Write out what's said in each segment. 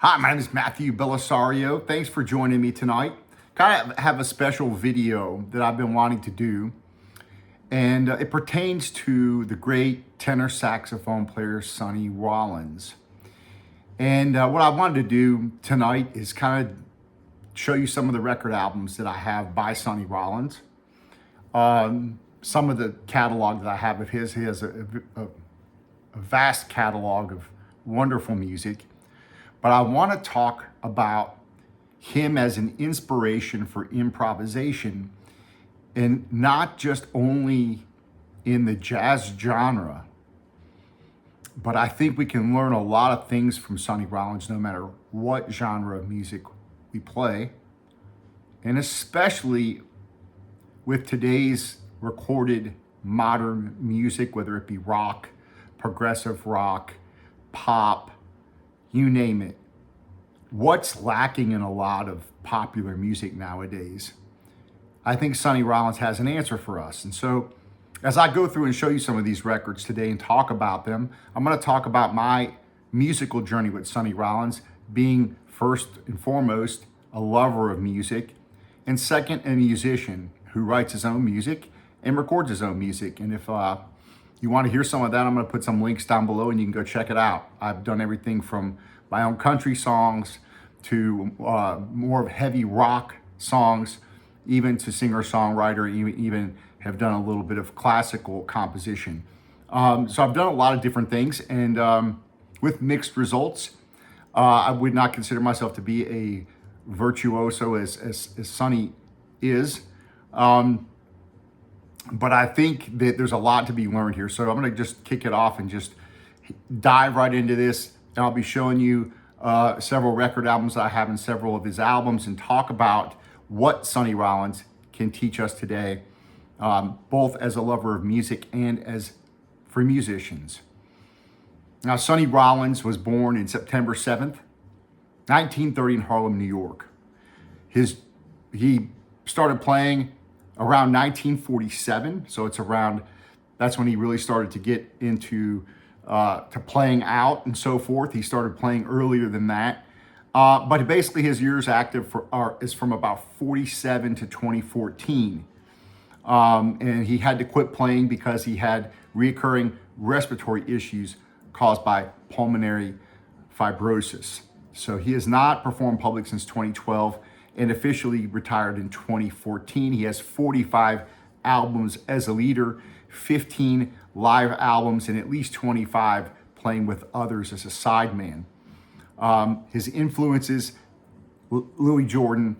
Hi, my name is Matthew Bellisario. Thanks for joining me tonight. Kind of have a special video that I've been wanting to do, and it pertains to the great tenor saxophone player Sonny Rollins. And what I wanted to do tonight is kind of show you some of the record albums that I have by Sonny Rollins. Some of the catalog that I have of his. He has a vast catalog of wonderful music. But I want to talk about him as an inspiration for improvisation, and not just only in the jazz genre, but I think we can learn a lot of things from Sonny Rollins no matter what genre of music we play, and especially with today's recorded modern music, whether it be rock, progressive rock, pop, you name it. What's lacking in a lot of popular music nowadays? I think Sonny Rollins has an answer for us. And so as I go through and show you some of these records today and talk about them, I'm going to talk about my musical journey with Sonny Rollins, being first and foremost a lover of music, and second, a musician who writes his own music and records his own music. And if you want to hear some of that, I'm going to put some links down below and you can go check it out. I've done everything from my own country songs to more of heavy rock songs, even to singer-songwriter, even have done a little bit of classical composition. So I've done a lot of different things, and with mixed results. I would not consider myself to be a virtuoso as Sonny is. But I think that there's a lot to be learned here. So I'm going to just kick it off and just dive right into this. And I'll be showing you several record albums that I have in several of his albums and talk about what Sonny Rollins can teach us today, both as a lover of music and as for musicians. Now, Sonny Rollins was born in September 7th, 1930 in Harlem, New York. He started playing around 1947, so that's when he really started to get into to playing out and so forth. He started playing earlier than that, but basically his years active is from about 47 to 2014, and he had to quit playing because he had reoccurring respiratory issues caused by pulmonary fibrosis. So he has not performed public since 2012 and officially retired in 2014. He has 45 albums as a leader, 15 live albums, and at least 25 playing with others as a sideman. His influences, Louis Jordan,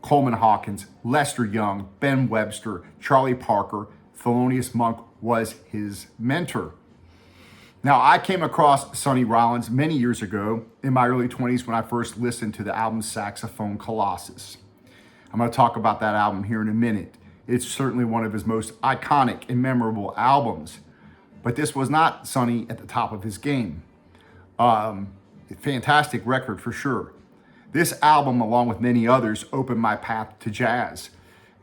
Coleman Hawkins, Lester Young, Ben Webster, Charlie Parker, Thelonious Monk was his mentor. Now, I came across Sonny Rollins many years ago in my early 20s when I first listened to the album Saxophone Colossus. I'm going to talk about that album here in a minute. It's certainly one of his most iconic and memorable albums, but this was not Sonny at the top of his game. Fantastic record for sure. This album, along with many others, opened my path to jazz.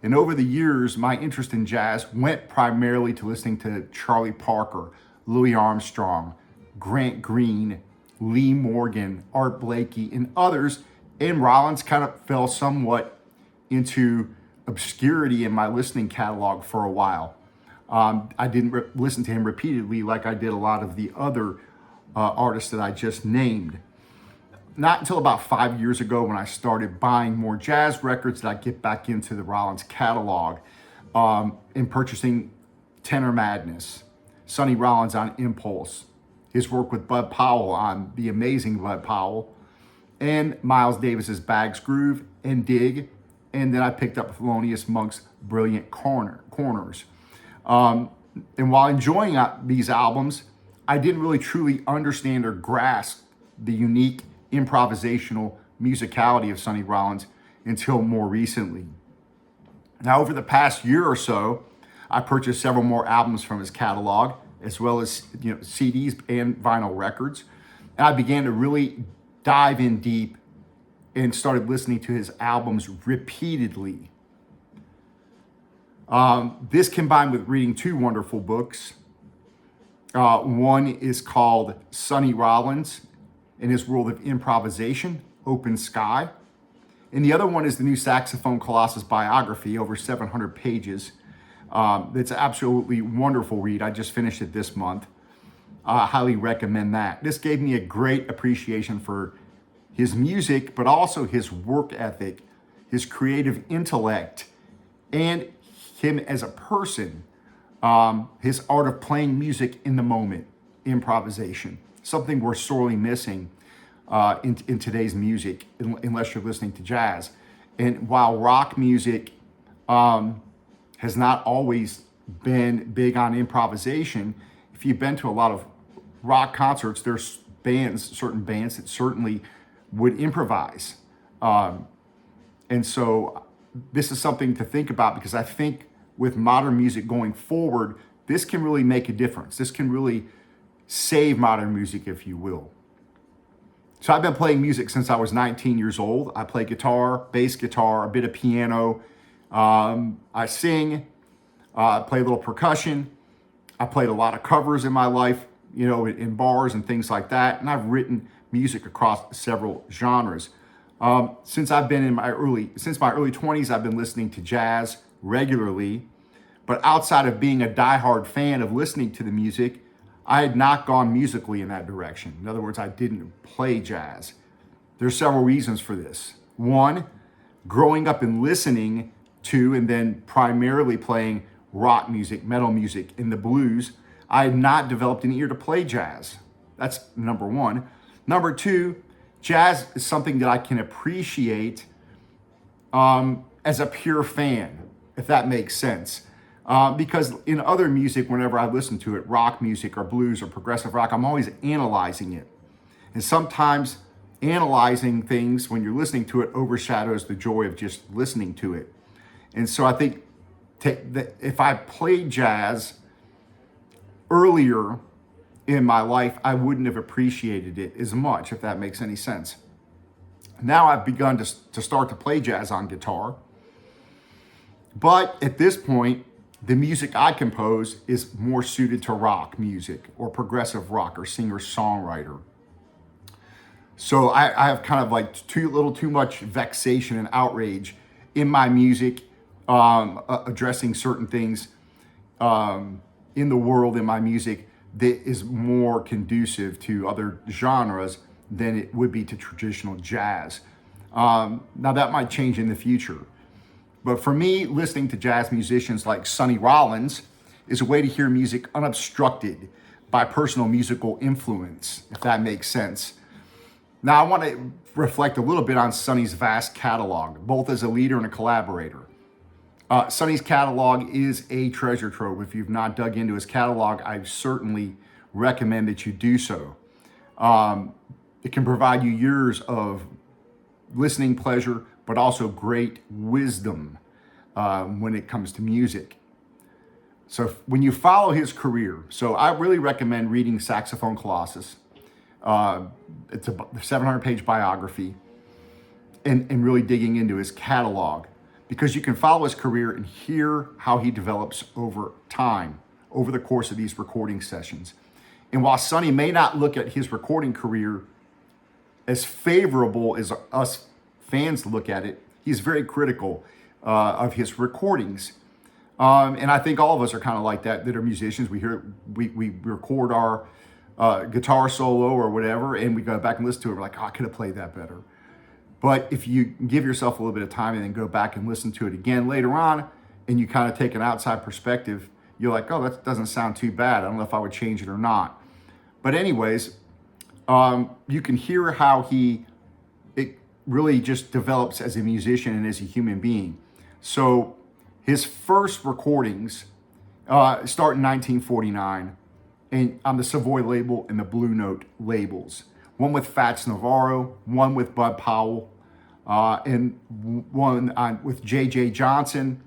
And over the years, my interest in jazz went primarily to listening to Charlie Parker, Louis Armstrong, Grant Green, Lee Morgan, Art Blakey, and others. And Rollins kind of fell somewhat into obscurity in my listening catalog for a while. I didn't listen to him repeatedly like I did a lot of the other artists that I just named. Not until about 5 years ago when I started buying more jazz records did I get back into the Rollins catalog and purchasing Tenor Madness, Sonny Rollins on Impulse, his work with Bud Powell on The Amazing Bud Powell, and Miles Davis's Bag's Groove and Dig, and then I picked up Thelonious Monk's Brilliant Corners. And while enjoying these albums, I didn't really truly understand or grasp the unique improvisational musicality of Sonny Rollins until more recently. Now, over the past year or so, I purchased several more albums from his catalog, as well as CDs and vinyl records. And I began to really dive in deep and started listening to his albums repeatedly. This combined with reading two wonderful books. One is called Sonny Rollins, in his world of improvisation, Open Sky. And the other one is the new Saxophone Colossus biography, over 700 pages. It's an absolutely wonderful read. I just finished it this month. I highly recommend that. This gave me a great appreciation for his music, but also his work ethic, his creative intellect, and him as a person, his art of playing music in the moment, improvisation, something we're sorely missing in today's music, unless you're listening to jazz. And while rock music has not always been big on improvisation, if you've been to a lot of rock concerts, there's certain bands that certainly would improvise. And so this is something to think about, because I think with modern music going forward, this can really make a difference. This can really save modern music, if you will. So I've been playing music since I was 19 years old. I play guitar, bass guitar, a bit of piano. I sing, I play a little percussion. I played a lot of covers in my life, in bars and things like that. And I've written music across several genres. Since my early 20s, I've been listening to jazz regularly. But outside of being a diehard fan of listening to the music, I had not gone musically in that direction. In other words, I didn't play jazz. There's several reasons for this. One, growing up and listening to and then primarily playing rock music, metal music, and the blues, I had not developed an ear to play jazz. That's number one. Number two, jazz is something that I can appreciate as a pure fan, if that makes sense. Because in other music, whenever I listen to it, rock music or blues or progressive rock, I'm always analyzing it. And sometimes analyzing things when you're listening to it overshadows the joy of just listening to it. And so I think if I played jazz earlier in my life, I wouldn't have appreciated it as much, if that makes any sense. Now I've begun to start to play jazz on guitar. But at this point, the music I compose is more suited to rock music or progressive rock or singer-songwriter. So I have kind of like too much vexation and outrage in my music, addressing certain things in the world in my music that is more conducive to other genres than it would be to traditional jazz. Now that might change in the future. But for me, listening to jazz musicians like Sonny Rollins is a way to hear music unobstructed by personal musical influence, if that makes sense. Now, I want to reflect a little bit on Sonny's vast catalog, both as a leader and a collaborator. Sonny's catalog is a treasure trove. If you've not dug into his catalog, I certainly recommend that you do so. It can provide you years of listening pleasure, but also great wisdom when it comes to music. So when you follow his career, so I really recommend reading Saxophone Colossus. It's a 700-page biography, and really digging into his catalog, because you can follow his career and hear how he develops over time, over the course of these recording sessions. And while Sonny may not look at his recording career as favorable as us fans look at it, he's very critical of his recordings. And I think all of us are kind of like that are musicians. We record our guitar solo or whatever, and we go back and listen to it. We're like, I could have played that better. But if you give yourself a little bit of time and then go back and listen to it again later on, and you kind of take an outside perspective, you're like, oh, that doesn't sound too bad. I don't know if I would change it or not. But anyways, you can hear how it really just develops as a musician and as a human being. So his first recordings start in 1949 and on the Savoy label and the Blue Note labels. One with Fats Navarro, one with Bud Powell, and one with J.J. Johnson.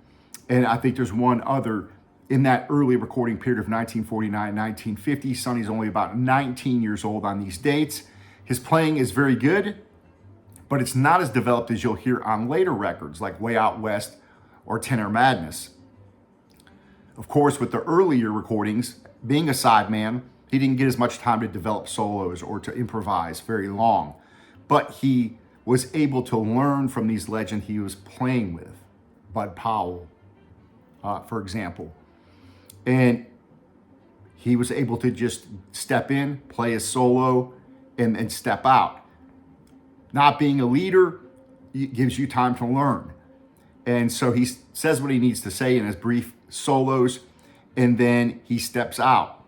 And I think there's one other in that early recording period of 1949, 1950. Sonny's only about 19 years old on these dates. His playing is very good, but it's not as developed as you'll hear on later records like Way Out West or Tenor Madness. Of course, with the earlier recordings, being a sideman He didn't get as much time to develop solos or to improvise very long, but he was able to learn from these legends he was playing with, Bud Powell, for example. And he was able to just step in, play a solo, and step out. Not being a leader gives you time to learn. And so he says what he needs to say in his brief solos, and then he steps out.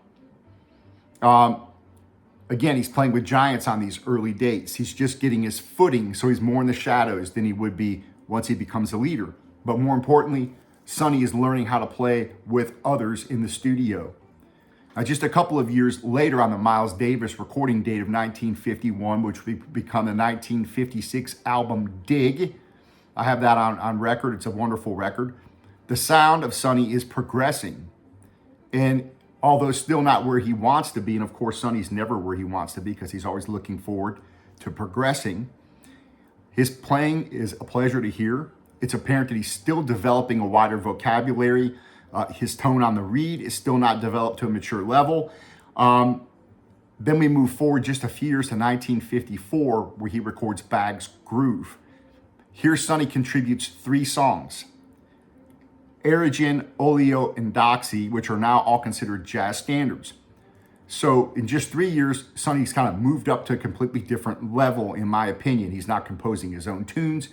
Again, he's playing with giants on these early dates. He's just getting his footing, so he's more in the shadows than he would be once he becomes a leader. But more importantly, Sonny is learning how to play with others in the studio. Now, just a couple of years later, on the Miles Davis recording date of 1951, which would become the 1956 album Dig, I have that on record. It's a wonderful record. The sound of Sonny is progressing. And although still not where he wants to be, and of course, Sonny's never where he wants to be because he's always looking forward to progressing, his playing is a pleasure to hear. It's apparent that he's still developing a wider vocabulary. His tone on the reed is still not developed to a mature level. Then we move forward just a few years to 1954, where he records Bag's Groove. Here, Sonny contributes 3 songs, Erigen, Oleo, and Doxy, which are now all considered jazz standards. So in just 3 years, Sonny's kind of moved up to a completely different level, in my opinion. He's not composing his own tunes.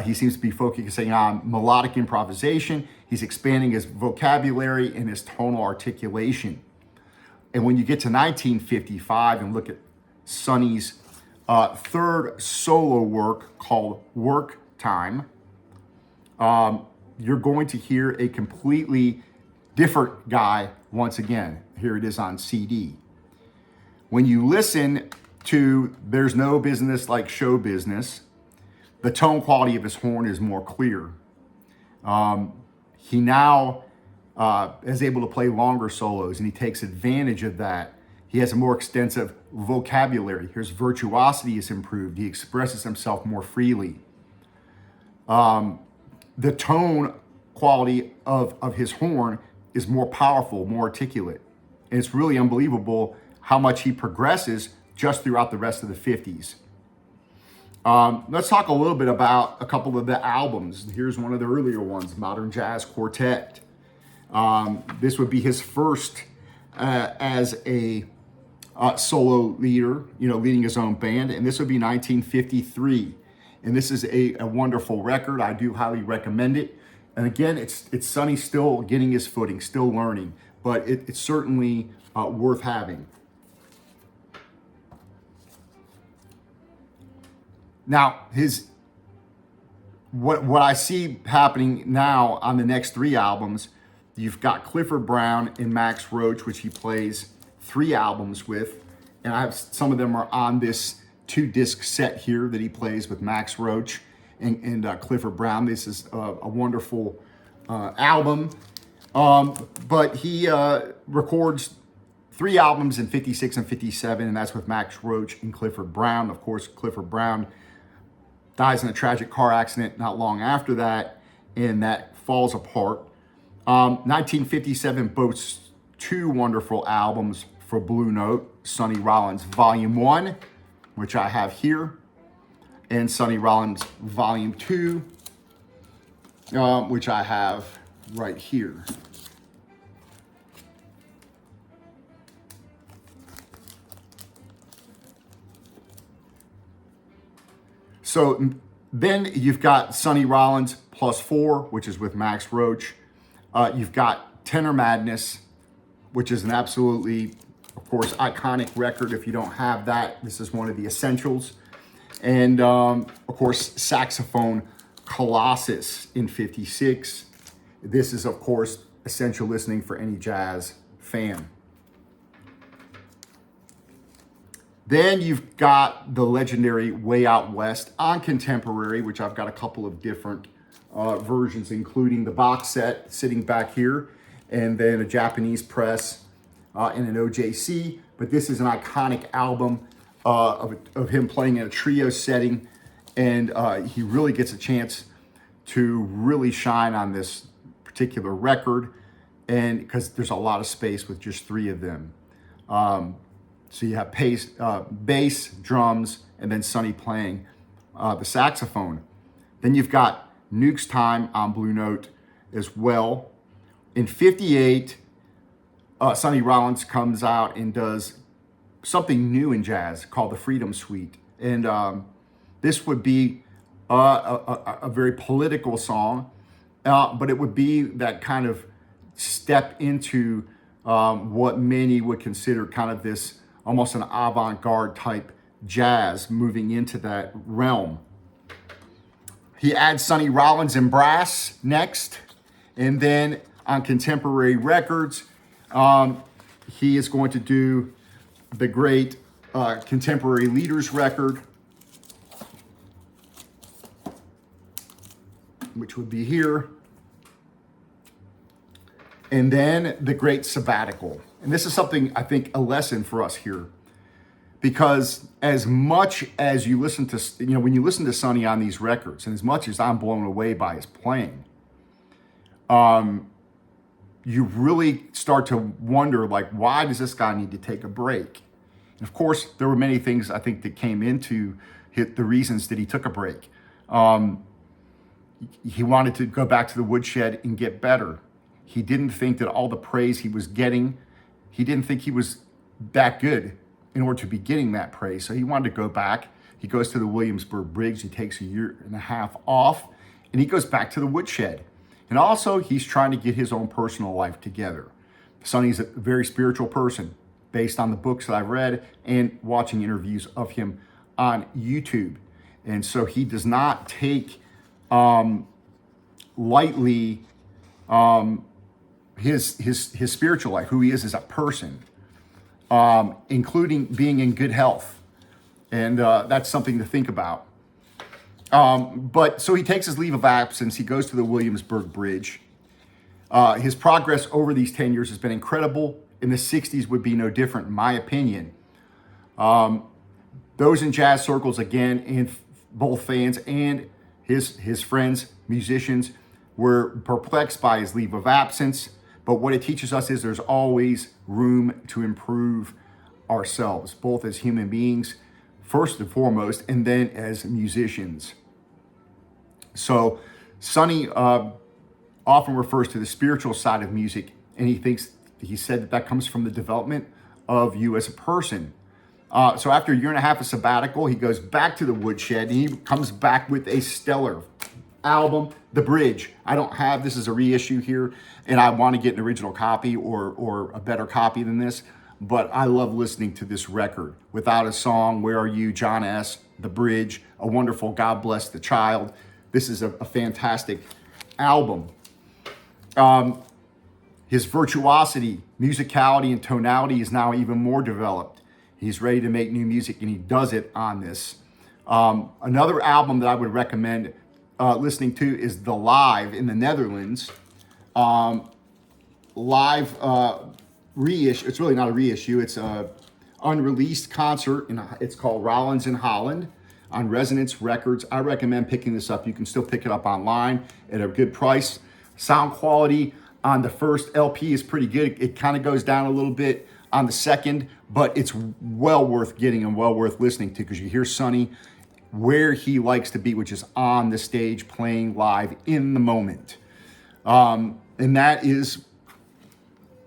He seems to be focusing on melodic improvisation. He's expanding his vocabulary and his tonal articulation. And when you get to 1955 and look at Sonny's third solo work called Work Time, you're going to hear a completely different guy once again. Here it is on CD. When you listen to There's No Business Like Show Business, the tone quality of his horn is more clear. He now is able to play longer solos, and he takes advantage of that. He has a more extensive vocabulary. His virtuosity is improved. He expresses himself more freely. The tone quality of his horn is more powerful, more articulate. And it's really unbelievable how much he progresses just throughout the rest of the 50s. Let's talk a little bit about a couple of the albums. Here's one of the earlier ones, Modern Jazz Quartet. This would be his first as a solo leader, leading his own band. And this would be 1953. And this is a wonderful record. I do highly recommend it. And again, it's Sonny still getting his footing, still learning, but it's certainly worth having. Now, what I see happening now on the next 3 albums, you've got Clifford Brown and Max Roach, which he plays 3 albums with. And I have some of them are on this 2-disc set here that he plays with Max Roach and Clifford Brown. This is a wonderful album. But he records 3 albums in 56 and 57, and that's with Max Roach and Clifford Brown. Of course, Clifford Brown dies in a tragic car accident not long after that, and that falls apart. 1957 boasts 2 wonderful albums for Blue Note, Sonny Rollins Volume 1, which I have here, and Sonny Rollins Volume 2, which I have right here. So then you've got Sonny Rollins +4, which is with Max Roach. You've got Tenor Madness, which is an absolutely, of course, iconic record. If you don't have that, this is one of the essentials. And of course, Saxophone Colossus in 56. This is, of course, essential listening for any jazz fan. Then you've got the legendary Way Out West on Contemporary, which I've got a couple of different versions, including the box set sitting back here, and then a Japanese press and an OJC. But this is an iconic album of him playing in a trio setting, and he really gets a chance to really shine on this particular record, and because there's a lot of space with just 3 of them. So you have bass, drums, and then Sonny playing the saxophone. Then you've got Nuke's Time on Blue Note as well. In 58, Sonny Rollins comes out and does something new in jazz called the Freedom Suite. And this would be a very political song, but it would be that kind of step into what many would consider kind of this almost an avant-garde type jazz, moving into that realm. He adds Sonny Rollins and brass next, and then on contemporary records, he is going to do the great Contemporary Leaders record, which would be here. And then the great Sabbatical. And this is something, I think, a lesson for us here. Because as much as you listen to, when you listen to Sonny on these records, and as much as I'm blown away by his playing, you really start to wonder, like, why does this guy need to take a break? And of course, there were many things I think that came into the reasons that he took a break. He wanted to go back to the woodshed and get better. He didn't think that all the praise he was getting, he didn't think he was that good in order to be getting that praise. So he wanted to go back. He goes to the Williamsburg Briggs. He takes a year and a half off, and he goes back to the woodshed. And also, he's trying to get his own personal life together. Sonny's a very spiritual person, based on the books that I've read and watching interviews of him on YouTube. And so he does not take lightly his spiritual life, who he is as a person, including being in good health. And that's something to think about. But so he takes his leave of absence. He goes to the Williamsburg Bridge. His progress over these 10 years has been incredible. In the 60s would be no different, in my opinion. Those in jazz circles, again, and both fans and his friends, musicians, were perplexed by his leave of absence. But what it teaches us is there's always room to improve ourselves, both as human beings, first and foremost, and then as musicians. So Sonny often refers to the spiritual side of music, and he said that comes from the development of you as a person. So after a year and a half of sabbatical, he goes back to the woodshed, and he comes back with a stellar album, The Bridge. I don't have this as a reissue here, and I want to get an original copy or a better copy than this, but I love listening to this record. Without a Song, Where Are You, John S., The Bridge, a wonderful God Bless the Child. This is a fantastic album. His virtuosity, musicality, and tonality is now even more developed. He's ready to make new music, and he does it on this. Another album that I would recommend listening to is the Live in the Netherlands. Live reissue. It's really not a reissue. It's a unreleased concert. It's called Rollins in Holland on Resonance Records. I recommend picking this up. You can still pick it up online at a good price. Sound quality on the first LP is pretty good. It kind of goes down a little bit on the second, but it's well worth getting and well worth listening to, because you hear Sonny where he likes to be, which is on the stage playing live in the moment. And that is,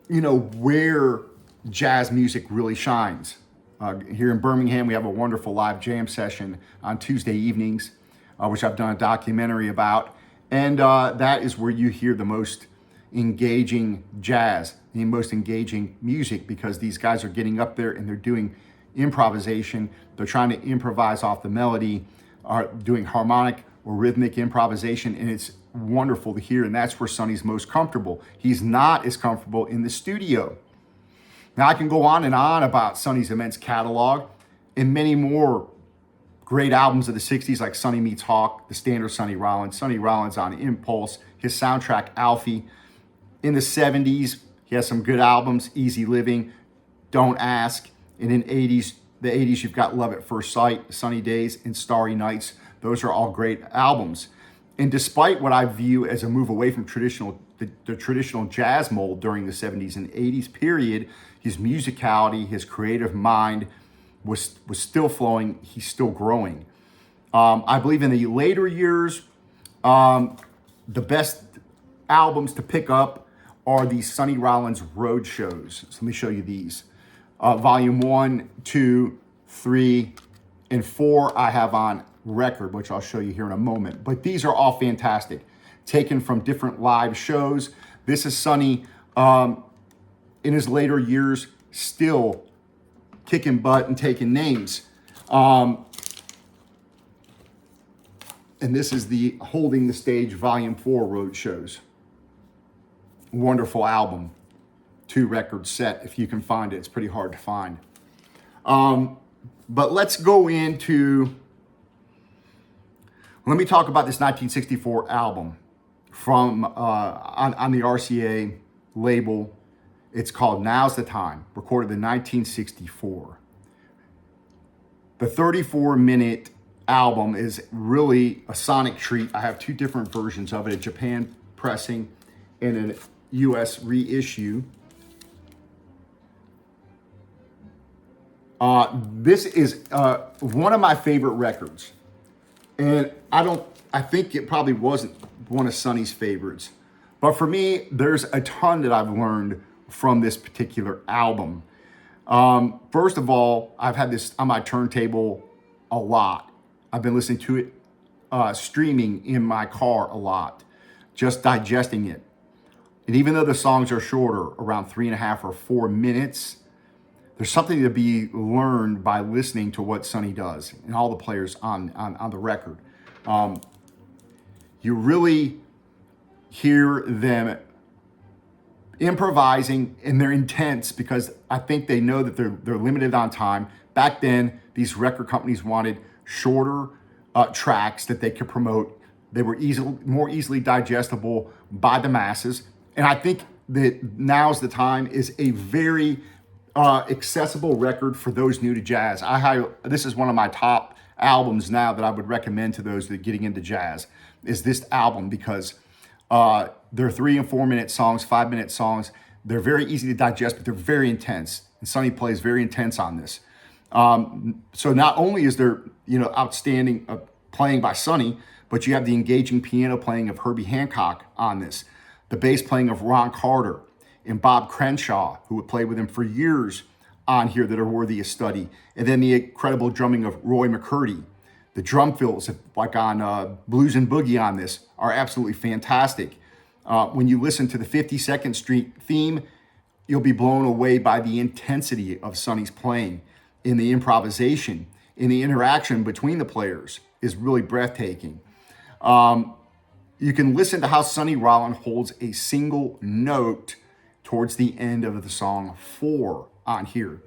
where jazz music really shines. Here in Birmingham, we have a wonderful live jam session on Tuesday evenings, which I've done a documentary about. And that is where you hear the most engaging jazz, the most engaging music, because these guys are getting up there and they're doing improvisation. They're trying to improvise off the melody, are doing harmonic or rhythmic improvisation, and it's wonderful to hear. And that's where Sonny's most comfortable. He's not as comfortable in the studio. Now, I can go on and on about Sonny's immense catalog and many more great albums of the 60s, like Sonny Meets Hawk, The Standard Sonny Rollins on Impulse, his soundtrack, Alfie. In the 70s, he has some good albums, Easy Living, Don't Ask. And in the 80s, you've got Love at First Sight, Sunny Days, and Starry Nights. Those are all great albums. And despite what I view as a move away from the traditional jazz mold during the 70s and 80s period, his musicality, his creative mind was still flowing. He's still growing. I believe in the later years, the best albums to pick up are these Sonny Rollins road shows. So let me show you these. Volume 1, 2, 3, and 4 I have on record, which I'll show you here in a moment. But these are all fantastic, taken from different live shows. This is Sonny in his later years, still kicking butt and taking names. And this is the Holding the Stage Volume 4 road shows. Wonderful album. 2 record set, if you can find it. It's pretty hard to find. But let's go into, let me talk about this 1964 album from on the RCA label. It's called Now's the Time, recorded in 1964. The 34-minute album is really a sonic treat. I have 2 different versions of it, a Japan pressing and a US reissue. This is one of my favorite records. And I think it probably wasn't one of Sonny's favorites. But for me, there's a ton that I've learned from this particular album. First of all, I've had this on my turntable a lot. I've been listening to it streaming in my car a lot, just digesting it. And even though the songs are shorter, around 3.5 or 4 minutes, there's something to be learned by listening to what Sonny does and all the players on the record. You really hear them improvising, and they're intense because I think they know that they're limited on time. Back then, these record companies wanted shorter tracks that they could promote. They were more easily digestible by the masses. And I think that Now's the Time is a very accessible record for those new to jazz. This is one of my top albums now that I would recommend to those that are getting into jazz, is this album, because they're 3 and 4 minute songs, 5-minute songs. They're very easy to digest, but they're very intense. And Sonny plays very intense on this. So not only is there, outstanding playing by Sonny, but you have the engaging piano playing of Herbie Hancock on this, the bass playing of Ron Carter and Bob Crenshaw, who would play with him for years on here, that are worthy of study. And then the incredible drumming of Roy McCurdy. The drum fills, like on Blues and Boogie on this, are absolutely fantastic. When you listen to the 52nd Street theme, you'll be blown away by the intensity of Sonny's playing. In the improvisation, in the interaction between the players is really breathtaking. You can listen to how Sonny Rollins holds a single note towards the end of the song 4 on here.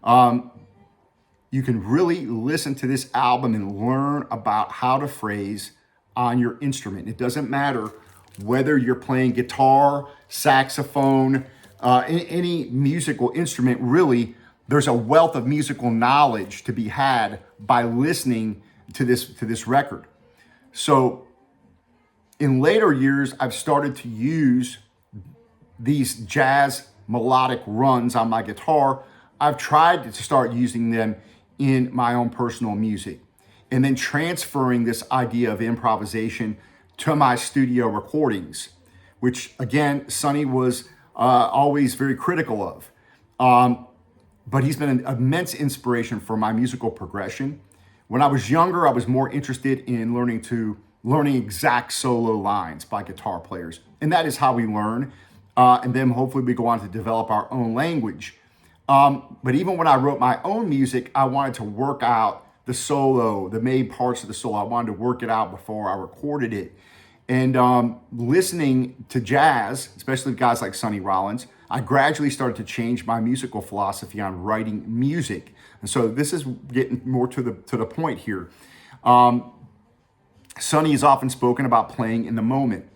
You can really listen to this album and learn about how to phrase on your instrument. It doesn't matter whether you're playing guitar, saxophone, any musical instrument, really. There's a wealth of musical knowledge to be had by listening to this record. So in later years, I've started to use these jazz melodic runs on my guitar. I've tried to start using them in my own personal music, and then transferring this idea of improvisation to my studio recordings, which again, Sonny was always very critical of. But he's been an immense inspiration for my musical progression. When I was younger, I was more interested in learning exact solo lines by guitar players. And that is how we learn. And then hopefully we go on to develop our own language. But even when I wrote my own music, I wanted to work out the solo, the main parts of the solo. I wanted to work it out before I recorded it. And listening to jazz, especially guys like Sonny Rollins, I gradually started to change my musical philosophy on writing music. And so this is getting more to the point here. Sonny has often spoken about playing in the moment.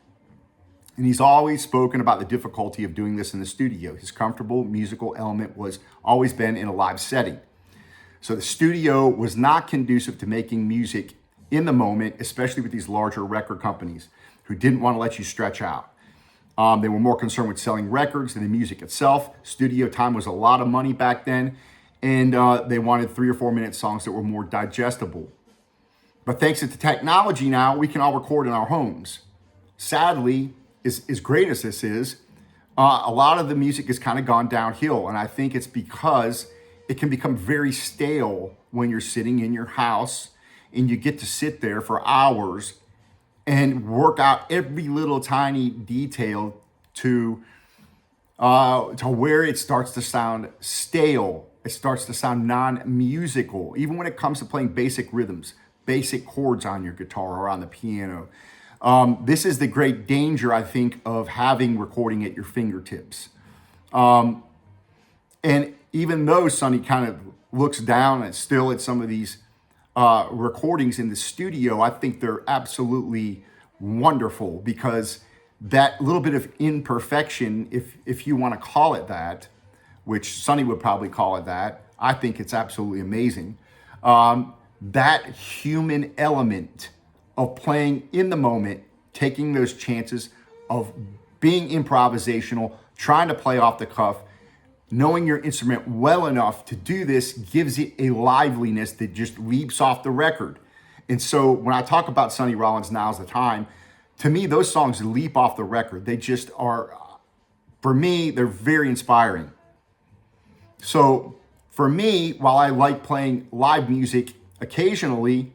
And he's always spoken about the difficulty of doing this in the studio. His comfortable musical element was always been in a live setting. So the studio was not conducive to making music in the moment, especially with these larger record companies who didn't want to let you stretch out. They were more concerned with selling records than the music itself. Studio time was a lot of money back then. And they wanted 3 or 4 minute songs that were more digestible. But thanks to the technology now, we can all record in our homes. Sadly, as great as this is, a lot of the music has kind of gone downhill. And I think it's because it can become very stale when you're sitting in your house and you get to sit there for hours and work out every little tiny detail to where it starts to sound stale. It starts to sound non-musical, even when it comes to playing basic rhythms, basic chords on your guitar or on the piano. This is the great danger, I think, of having recording at your fingertips. And even though Sonny kind of looks down at some of these recordings in the studio, I think they're absolutely wonderful, because that little bit of imperfection, if you want to call it that, which Sonny would probably call it that, I think it's absolutely amazing. That human element of playing in the moment, taking those chances of being improvisational, trying to play off the cuff, knowing your instrument well enough to do this gives it a liveliness that just leaps off the record. And so when I talk about Sonny Rollins, Now's the Time, to me, those songs leap off the record. They just are, for me, they're very inspiring. So for me, while I like playing live music occasionally,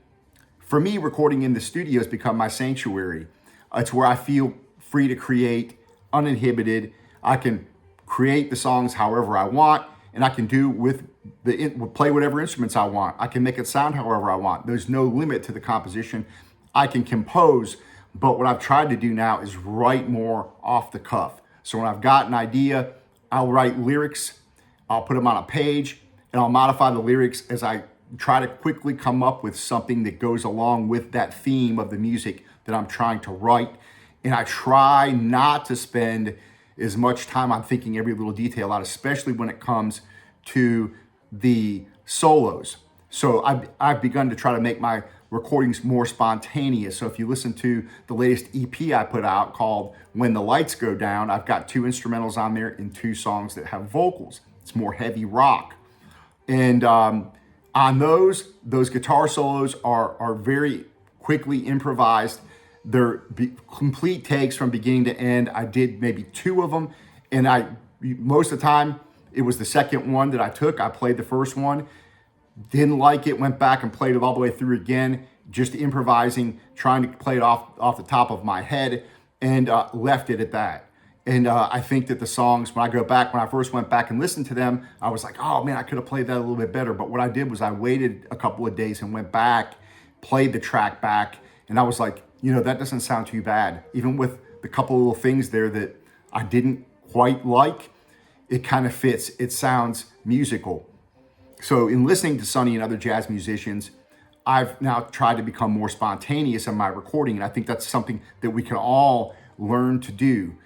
for me, recording in the studio has become my sanctuary. It's where I feel free to create, uninhibited. I can create the songs however I want, and I can play whatever instruments I want. I can make it sound however I want. There's no limit to the composition. I can compose, but what I've tried to do now is write more off the cuff. So when I've got an idea, I'll write lyrics, I'll put them on a page, and I'll modify the lyrics as I try to quickly come up with something that goes along with that theme of the music that I'm trying to write. And I try not to spend as much time on thinking every little detail out, especially when it comes to the solos. So I've begun to try to make my recordings more spontaneous. So if you listen to the latest EP I put out called When the Lights Go Down, I've got 2 instrumentals on there and 2 songs that have vocals. It's more heavy rock. And on those guitar solos are very quickly improvised. They're complete takes from beginning to end. I did maybe 2 of them, and most of the time it was the second one that I took. I played the first one, didn't like it, went back and played it all the way through again, just improvising, trying to play it off the top of my head, and left it at that. And I think that the songs, when I first went back and listened to them, I was like, oh man, I could have played that a little bit better. But what I did was I waited a couple of days and went back, played the track back, and I was like, that doesn't sound too bad. Even with the couple of little things there that I didn't quite like, it kind of fits. It sounds musical. So in listening to Sonny and other jazz musicians, I've now tried to become more spontaneous in my recording. And I think that's something that we can all learn to do.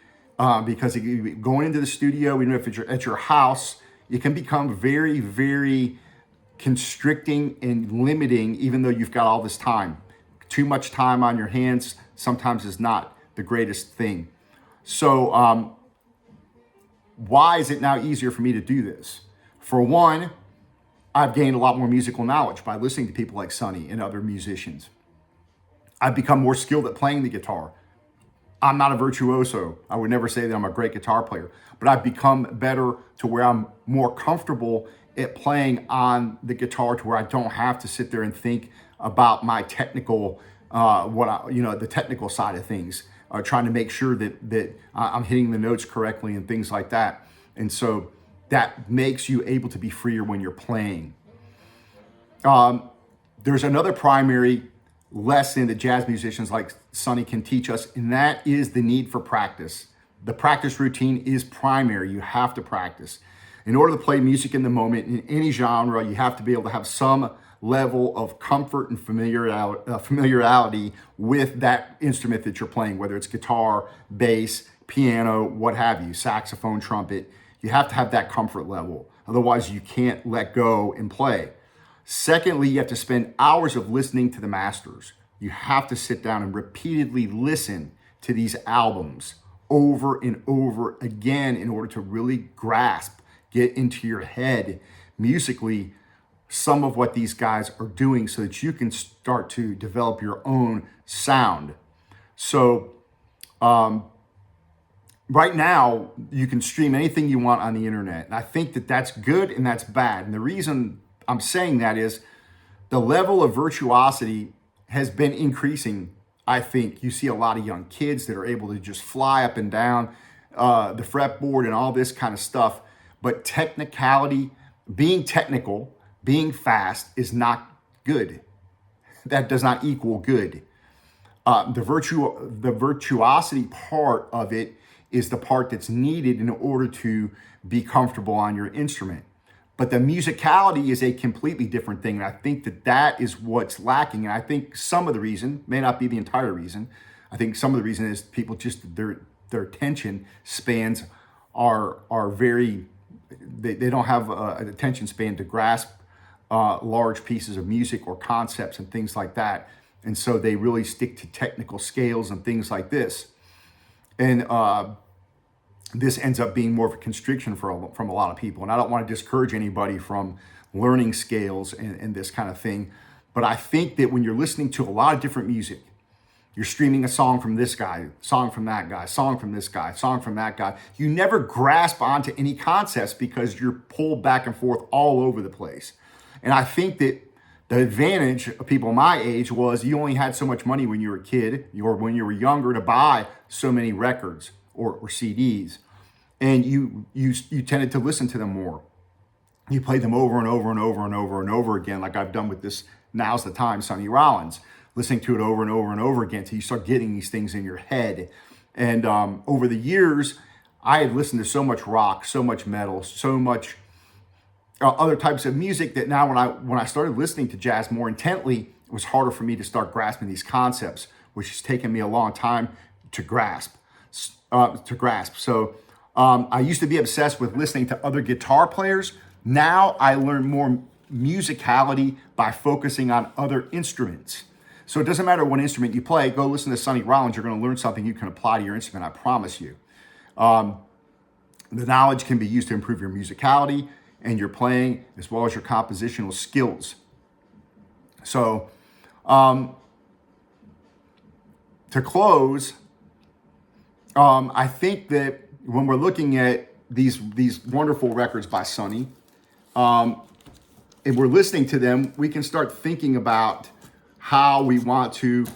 Because going into the studio, even if it's at your house, it can become very, very constricting and limiting, even though you've got all this time. Too much time on your hands sometimes is not the greatest thing. So why is it now easier for me to do this? For one, I've gained a lot more musical knowledge by listening to people like Sonny and other musicians. I've become more skilled at playing the guitar. I'm not a virtuoso. I would never say that I'm a great guitar player, but I've become better to where I'm more comfortable at playing on the guitar, to where I don't have to sit there and think about my technical, the technical side of things, trying to make sure that I'm hitting the notes correctly and things like that. And so that makes you able to be freer when you're playing. There's another primary lesson that jazz musicians like Sonny can teach us, and that is the need for practice. The practice routine is primary. You have to practice. In order to play music in the moment in any genre, you have to be able to have some level of comfort and familiarity with that instrument that you're playing, whether it's guitar, bass, piano, what have you, saxophone, trumpet. You have to have that comfort level. Otherwise, you can't let go and play. Secondly, you have to spend hours of listening to the masters. You have to sit down and repeatedly listen to these albums over and over again in order to really grasp, get into your head musically some of what these guys are doing so that you can start to develop your own sound. So right now, you can stream anything you want on the internet. And I think that that's good and that's bad. And the reason I'm saying that is the level of virtuosity has been increasing. I think you see a lot of young kids that are able to just fly up and down the fretboard and all this kind of stuff. But technicality, being technical, being fast is not good. That does not equal good. The virtuosity part of it is the part that's needed in order to be comfortable on your instrument. But the musicality is a completely different thing. And I think that that is what's lacking. And I think some of the reason, may not be the entire reason, I think some of the reason is people just, their attention spans are very, they don't have an attention span to grasp large pieces of music or concepts and things like that. And so they really stick to technical scales and things like this. And this ends up being more of a constriction from a lot of people. And I don't want to discourage anybody from learning scales and this kind of thing. But I think that when you're listening to a lot of different music, you're streaming a song from this guy, song from that guy, song from this guy, song from that guy. You never grasp onto any concepts because you're pulled back and forth all over the place. And I think that the advantage of people my age was you only had so much money when you were a kid or when you were younger to buy so many records or CDs. And you tended to listen to them more. You played them over and over and over and over and over again, like I've done with this Now's the Time, Sonny Rollins, listening to it over and over and over again till you start getting these things in your head. And over the years, I had listened to so much rock, so much metal, so much other types of music that now when I started listening to jazz more intently, it was harder for me to start grasping these concepts, which has taken me a long time to grasp. So I used to be obsessed with listening to other guitar players. Now I learn more musicality by focusing on other instruments. So it doesn't matter what instrument you play, go listen to Sonny Rollins. You're going to learn something you can apply to your instrument, I promise you. The knowledge can be used to improve your musicality and your playing, as well as your compositional skills. So, to close, I think that when we're looking at these wonderful records by Sonny, and we're listening to them, we can start thinking about how we want to,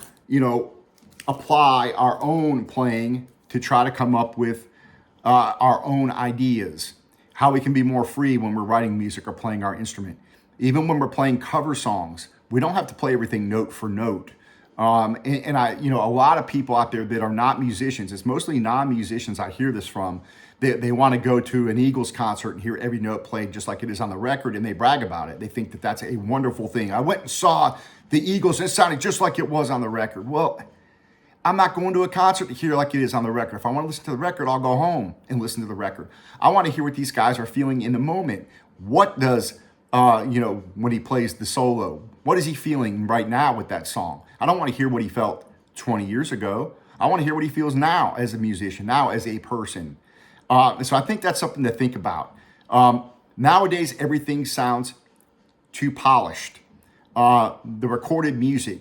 apply our own playing to try to come up with our own ideas. How we can be more free when we're writing music or playing our instrument. Even when we're playing cover songs, we don't have to play everything note for note. And I, a lot of people out there that are not musicians, it's mostly non-musicians I hear this from, they want to go to an Eagles concert and hear every note played just like it is on the record, and they brag about it. They think that that's a wonderful thing. I went and saw the Eagles and it sounded just like it was on the record. Well, I'm not going to a concert to hear like it is on the record. If I want to listen to the record, I'll go home and listen to the record. I want to hear what these guys are feeling in the moment. What does, when he plays the solo, what is he feeling right now with that song? I don't want to hear what he felt 20 years ago. I want to hear what he feels now as a musician, now as a person. So I think that's something to think about. Nowadays, everything sounds too polished. The recorded music,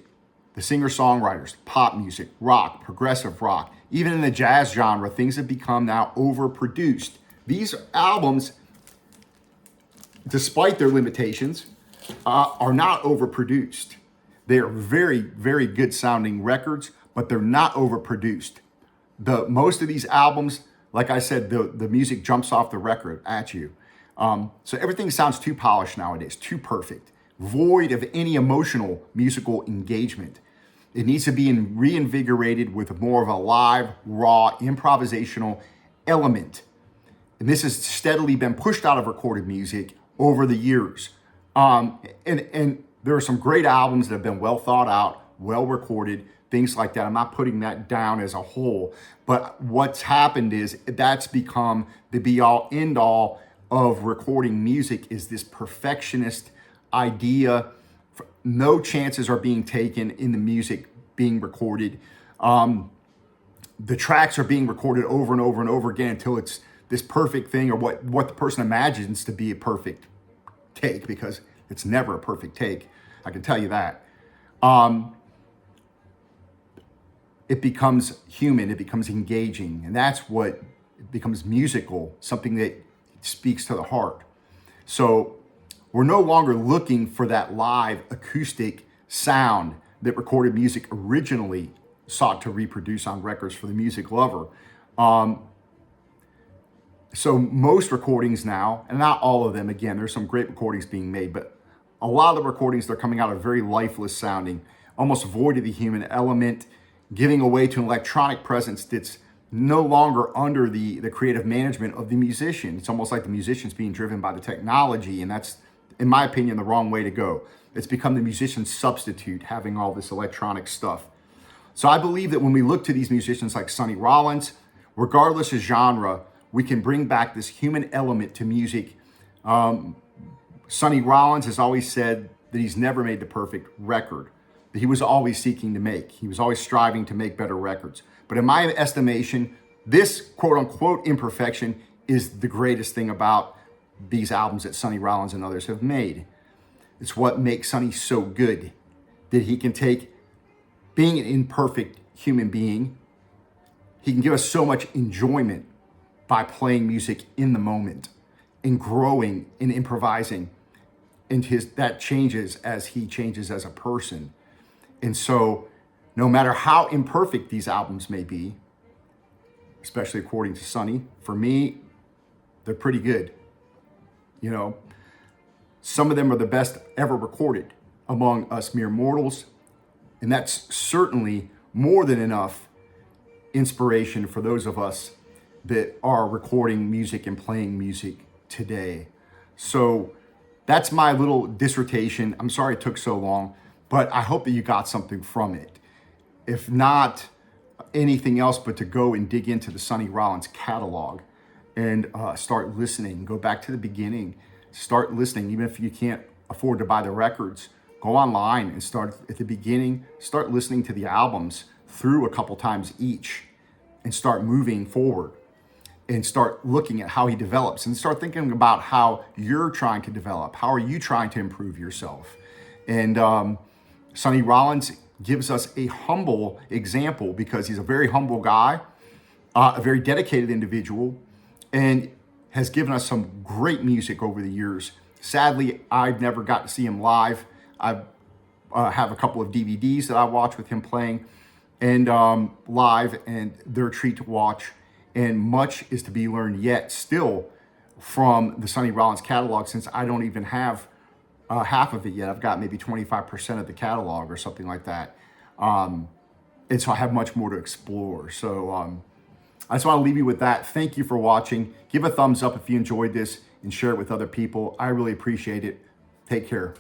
the singer-songwriters, pop music, rock, progressive rock, even in the jazz genre, things have become now overproduced. These albums, despite their limitations, are not overproduced. They are very, very good sounding records, but they're not overproduced. Most of these albums, like I said, the music jumps off the record at you. So everything sounds too polished nowadays, too perfect, void of any emotional musical engagement. It needs to be reinvigorated with more of a live, raw, improvisational element. And this has steadily been pushed out of recorded music over the years. And there are some great albums that have been well thought out, well recorded, things like that. I'm not putting that down as a whole. But what's happened is that's become the be-all, end-all of recording music, is this perfectionist idea. No chances are being taken in the music being recorded. the tracks are being recorded over and over and over again until it's this perfect thing, or what the person imagines to be a perfect take, because it's never a perfect take. I can tell you that. It becomes human, it becomes engaging, and that's what becomes musical, something that speaks to the heart. So we're no longer looking for that live acoustic sound that recorded music originally sought to reproduce on records for the music lover. So most recordings now, and not all of them, again, there's some great recordings being made, but a lot of the recordings that are coming out are very lifeless sounding, almost void of the human element, giving away to an electronic presence that's no longer under the creative management of the musician. It's almost like the musician's being driven by the technology, and that's, in my opinion, the wrong way to go. It's become the musician's substitute, having all this electronic stuff. So I believe that when we look to these musicians like Sonny Rollins, regardless of genre, we can bring back this human element to music. Sonny Rollins has always said that he's never made the perfect record, that he was always seeking to make. He was always striving to make better records. But in my estimation, this quote-unquote imperfection is the greatest thing about these albums that Sonny Rollins and others have made. It's what makes Sonny so good, that he can take being an imperfect human being, he can give us so much enjoyment by playing music in the moment and growing and improvising. And that changes as he changes as a person. And so no matter how imperfect these albums may be, especially according to Sonny, for me, they're pretty good. You know, some of them are the best ever recorded among us mere mortals. And that's certainly more than enough inspiration for those of us that are recording music and playing music today. So that's my little dissertation. I'm sorry it took so long, but I hope that you got something from it. If not anything else, but to go and dig into the Sonny Rollins catalog and start listening, go back to the beginning, start listening, even if you can't afford to buy the records, go online and start at the beginning, start listening to the albums through a couple times each and start moving forward and start looking at how he develops and start thinking about how you're trying to develop. How are you trying to improve yourself? And Sonny Rollins gives us a humble example because he's a very humble guy, a very dedicated individual, and has given us some great music over the years. Sadly, I've never got to see him live. I have a couple of DVDs that I watch with him playing and live, and they're a treat to watch. And much is to be learned yet still from the Sonny Rollins catalog, since I don't even have half of it yet. I've got maybe 25% of the catalog or something like that. And so I have much more to explore. So I just want to leave you with that. Thank you for watching. Give a thumbs up if you enjoyed this and share it with other people. I really appreciate it. Take care.